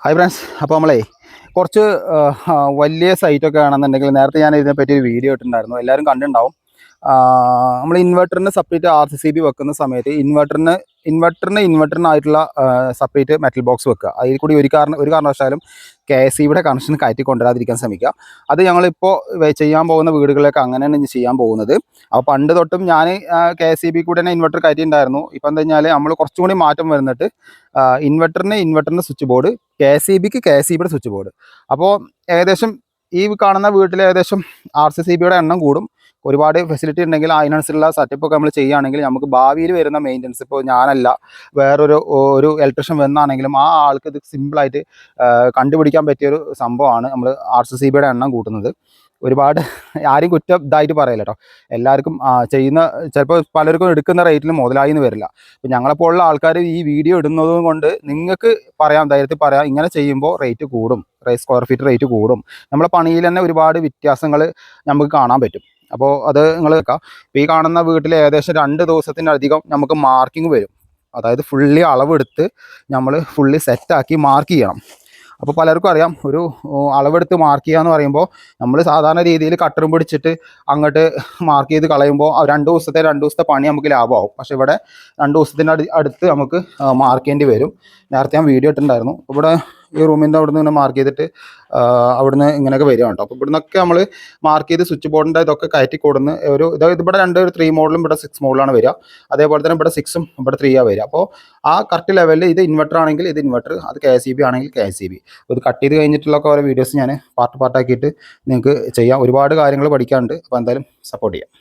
Hi friends, അപ്പോൾ കുറച്ച് വലിയ സൈറ്റൊക്കെ ആണെന്നുണ്ടെങ്കിൽ നേരത്തെ ഞാൻ ഇതിനെപ്പറ്റി ഒരു വീഡിയോ ഇട്ടിട്ടുണ്ടായിരുന്നു, എല്ലാവരും കണ്ടിട്ടുണ്ടാവും. നമ്മൾ ഇൻവെർട്ടറിന് സെപ്പറേറ്റ് RCCB വെക്കുന്ന സമയത്ത് ഇൻവെർട്ടറിനായിട്ടുള്ള സെപ്പറേറ്റ് മെറ്റൽ ബോക്സ് വെക്കുക. അതിൽ കൂടി ഒരു കാരണവശാലും KSEBിയുടെ കണക്ഷൻ കയറ്റി കൊണ്ടുവരാതിരിക്കാൻ ശ്രമിക്കുക. അത് ഞങ്ങളിപ്പോൾ ചെയ്യാൻ പോകുന്ന വീടുകളിലൊക്കെ അങ്ങനെയാണ് ചെയ്യാൻ പോകുന്നത്. അപ്പോൾ പണ്ട് തൊട്ടും ഞാൻ KSEB കൂടെ തന്നെ ഇൻവെർട്ടർ കയറ്റിയിട്ടുണ്ടായിരുന്നു. ഇപ്പം എന്താ കഴിഞ്ഞാൽ നമ്മൾ കുറച്ചും കൂടി മാറ്റം വരുന്നിട്ട് ഇൻവെർട്ടറിൻ്റെ സ്വിച്ച് ബോർഡ്, KSEBയുടെ സ്വിച്ച് ബോർഡ്. അപ്പോൾ ഏകദേശം ഈ കാണുന്ന വീട്ടിൽ ഏകദേശം RCCBയുടെ എണ്ണം കൂടും. ഒരുപാട് ഫെസിലിറ്റി ഉണ്ടെങ്കിൽ അതിനനുസരിച്ചുള്ള സെറ്റപ്പൊക്കെ നമ്മൾ ചെയ്യുകയാണെങ്കിൽ നമുക്ക് ഭാവിയിൽ വരുന്ന മെയിൻ്റനൻസ്, ഇപ്പോൾ ഞാനല്ല വേറൊരു ഇലക്ട്രീഷ്യൻ വന്നാണെങ്കിലും ആ ആൾക്ക് ഇത് സിമ്പിളായിട്ട് കണ്ടുപിടിക്കാൻ പറ്റിയൊരു സംഭവമാണ് നമ്മൾ RCCBയുടെ എണ്ണം കൂട്ടുന്നത്. ഒരുപാട് ആരും കുറ്റം ഇതായിട്ട് പറയില്ല കേട്ടോ. എല്ലാവർക്കും ചെയ്യുന്ന ചിലപ്പോൾ പലർക്കും എടുക്കുന്ന റേറ്റിന് മുതലായി എന്ന് വരില്ല. അപ്പോൾ ഞങ്ങളെപ്പോലുള്ള ആൾക്കാർ ഈ വീഡിയോ ഇടുന്നതും കൊണ്ട് നിങ്ങൾക്ക് പറയാം, ധൈര്യത്തിൽ പറയാം, ഇങ്ങനെ ചെയ്യുമ്പോൾ റേറ്റ് കൂടും, സ്ക്വയർ ഫീറ്റ് റേറ്റ് കൂടും. നമ്മളെ പണിയിൽ തന്നെ ഒരുപാട് വ്യത്യാസങ്ങൾ നമുക്ക് കാണാൻ പറ്റും. അപ്പോൾ അത് നിങ്ങൾ വെക്കാം. ഇപ്പോൾ ഈ കാണുന്ന വീട്ടിൽ ഏകദേശം 2 ദിവസത്തിനധികം നമുക്ക് മാർക്കിങ് വരും. അതായത് ഫുള്ളി അളവെടുത്ത് നമ്മൾ ഫുള്ളി സെറ്റാക്കി മാർക്ക് ചെയ്യണം. അപ്പോൾ പലർക്കും അറിയാം, ഒരു അളവെടുത്ത് മാർക്ക് ചെയ്യുക എന്ന് പറയുമ്പോൾ നമ്മൾ സാധാരണ രീതിയിൽ കട്ടറും പിടിച്ചിട്ട് അങ്ങോട്ട് മാർക്ക് ചെയ്ത് കളയുമ്പോൾ 2 ദിവസത്തെ പണി നമുക്ക് ലാഭമാവും. പക്ഷേ ഇവിടെ 2 ദിവസത്തിൻ്റെ അടുത്ത് നമുക്ക് മാർക്ക് ചെയ്യേണ്ടി വരും. നേരത്തെ ഞാൻ വീഡിയോ ഇട്ടിട്ടുണ്ടായിരുന്നു. ഇവിടെ ഈ റൂമിൻ്റെ അവിടെ നിന്ന് ഇങ്ങനെ മാർക്ക് ചെയ്തിട്ട് അവിടുന്ന് ഇങ്ങനെയൊക്കെ വരിക കേട്ടോ. അപ്പോൾ ഇവിടുന്നൊക്കെ നമ്മൾ മാർക്ക് ചെയ്ത് സ്വിച്ച് ബോർഡിൻ്റെ ഇതൊക്കെ കയറ്റി കൊടുന്ന് ഇവിടെ 3 മോഡലും ഇവിടെ 6 മോഡലാണ് വരിക. അതേപോലെ തന്നെ ഇവിടെ 6ഉം ഇവിടെ 3 വരിക. അപ്പോൾ ആ കറക്റ്റ് ലെവലിൽ ഇത് ഇൻവെർട്ടർ ആണെങ്കിൽ ഇത് ഇൻവെർട്ടർ, അത് KSEB ആണെങ്കിൽ KSEB. ഇത് കട്ട് ചെയ്ത് കഴിഞ്ഞിട്ടുള്ളൊക്കെ ഓരോ വീഡിയോസ് ഞാൻ പാർട്ടാക്കിയിട്ട് നിങ്ങൾക്ക് ചെയ്യാം. ഒരുപാട് കാര്യങ്ങൾ പഠിക്കാനുണ്ട്. അപ്പോൾ എന്തായാലും സപ്പോർട്ട് ചെയ്യാം.